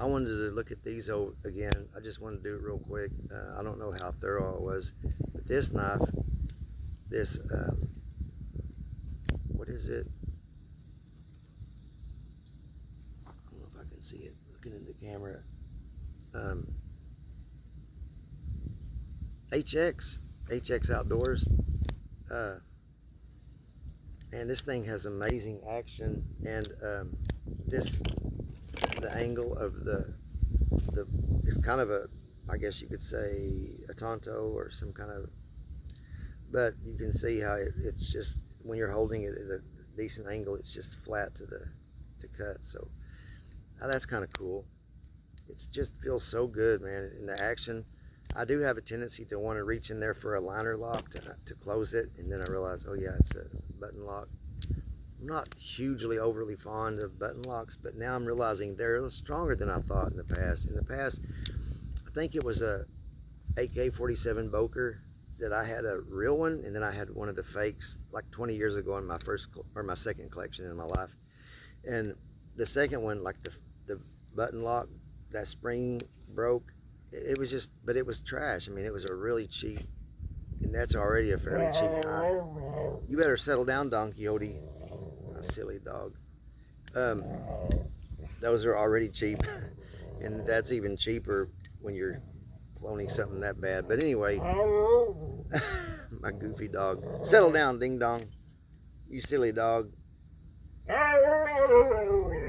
I wanted to look at these again. I just wanted to do it real quick. I don't know how thorough it was, but this knife, this what is it? I don't know if I can see it looking in the camera. Um, HX Outdoors. Uh, and this thing has amazing action, and the angle of the it's kind of a, I guess you could say a tonto or some kind of, but you can see how it's just when you're holding it at a decent angle, it's just flat to cut. So that's kind of cool. It just feels so good, man. In the action, I do have a tendency to want to reach in there for a liner lock to close it, and then I realize, oh yeah, it's a button lock. I'm not hugely overly fond of button locks, but now I'm realizing they're stronger than I thought in the past. In the past, I think it was a AK-47 Boker that I had a real one, and then I had one of the fakes like 20 years ago in my my second collection in my life. And the second one, like the button lock, that spring broke. It was just, but it was trash. I mean, it was a really cheap, and that's already a fairly cheap knife. You better settle down, Don Quixote. A silly dog. Those are already cheap, and that's even cheaper when you're cloning something that bad. But anyway, my goofy dog. Settle down, ding dong. You silly dog.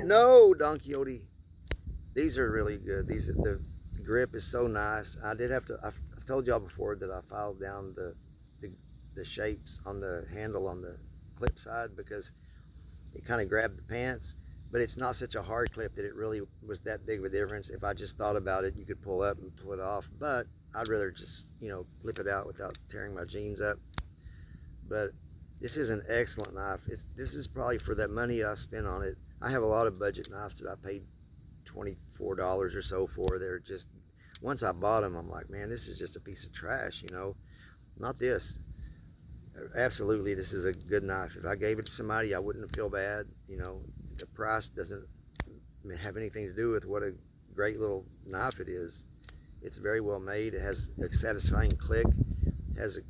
No, Don Quixote. These are really good. The grip is so nice. I did have to. I've told y'all before that I filed down the shapes on the handle on the clip side because it kind of grabbed the pants, but it's not such a hard clip that it really was that big of a difference. If I just thought about it, you could pull up and pull it off, but I'd rather just, clip it out without tearing my jeans up. But this is an excellent knife. This is probably for that money I spent on it. I have a lot of budget knives that I paid $24 or so for. They're just, once I bought them, I'm like, man, this is just a piece of trash, not this. Absolutely, this is a good knife. If I gave it to somebody, I wouldn't feel bad. The price doesn't have anything to do with what a great little knife it is. It's very well made. It has a satisfying click. It has an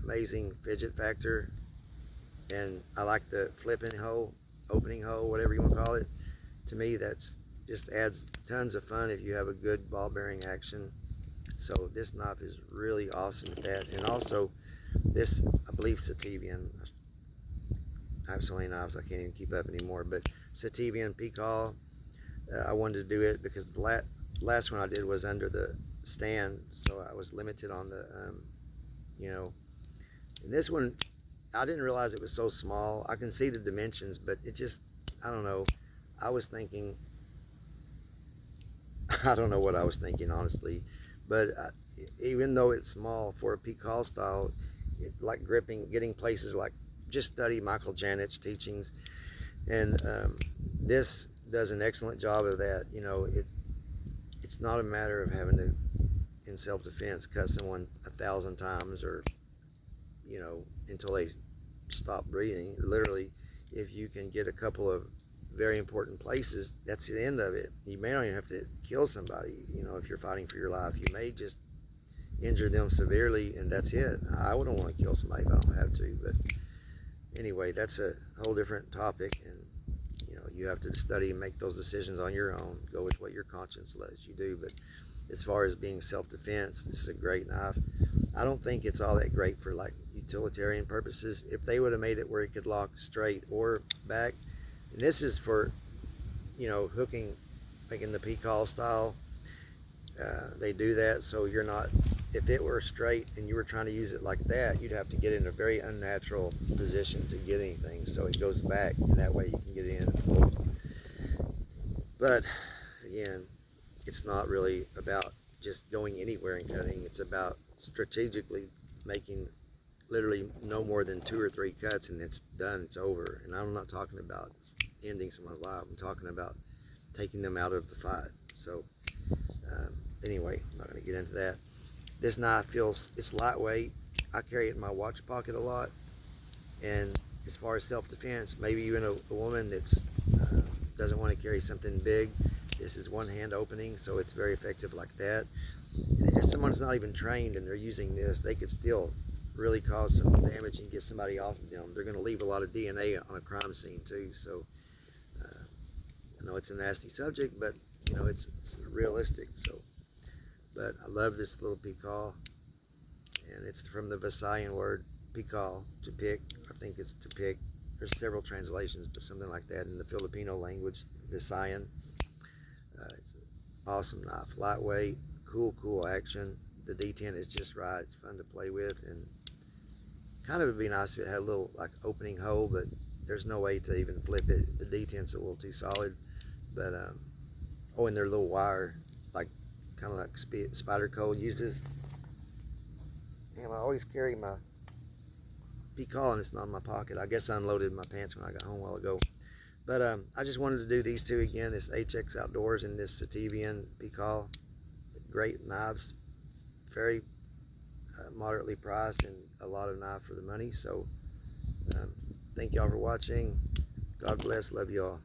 amazing fidget factor. And I like the flipping hole, opening hole, whatever you want to call it. To me, that's just adds tons of fun if you have a good ball bearing action. So this knife is really awesome at that. And also, this, I believe, Sativian. I have so many knives I can't even keep up anymore. But Sativian Pikal, I wanted to do it because the last one I did was under the stand, so I was limited on the, And this one, I didn't realize it was so small. I can see the dimensions, but it just, I don't know. I was thinking, I don't know what I was thinking, honestly. But even though it's small for a Pikal style, like gripping, getting places like, just study Michael Janet's teachings, and this does an excellent job of that. It's not a matter of having to, in self-defense, cut someone 1,000 times or until they stop breathing. Literally, if you can get a couple of very important places, that's the end of it. You may not even have to kill somebody. If you're fighting for your life, you may just injure them severely, and that's it. I wouldn't want to kill somebody if I don't have to, but anyway, that's a whole different topic, and you have to study and make those decisions on your own. Go with what your conscience lets you do. But as far as being self-defense, this is a great knife. I don't think it's all that great for like utilitarian purposes. If they would have made it where it could lock straight or back, and this is for hooking, like in the Pikal style, they do that so you're not, if it were straight and you were trying to use it like that, you'd have to get in a very unnatural position to get anything, so it goes back, and that way you can get in. But again, it's not really about just going anywhere and cutting. It's about strategically making literally no more than 2 or 3 cuts, and it's done, it's over. And I'm not talking about ending someone's life. I'm talking about taking them out of the fight. So anyway, I'm not going to get into that. This knife it's lightweight. I carry it in my watch pocket a lot. And as far as self-defense, maybe even a woman that's doesn't want to carry something big, This is one hand opening, so it's very effective like that. And if someone's not even trained and they're using this, they could still really cause some damage and get somebody off of them. They're going to leave a lot of DNA on a crime scene too. So I know it's a nasty subject, but you know it's realistic. So, but I love this little Pikal, and it's from the Visayan word Pikal, to pick. I think it's to pick. There's several translations, but something like that in the Filipino language, Visayan. It's an awesome knife, lightweight, cool action. The detent is just right. It's fun to play with, and kind of would be nice if it had a little like opening hole, but there's no way to even flip it. The detent's a little too solid. But oh, and their little wire, like kind of like Spider Code uses. Damn, I always carry my Pikal and it's not in my pocket. I guess I unloaded my pants when I got home a while ago. But I just wanted to do these two again, this HX Outdoors and this Sativian Pikal. Great knives, very moderately priced, and a lot of knife for the money. So thank y'all for watching. God bless, love y'all.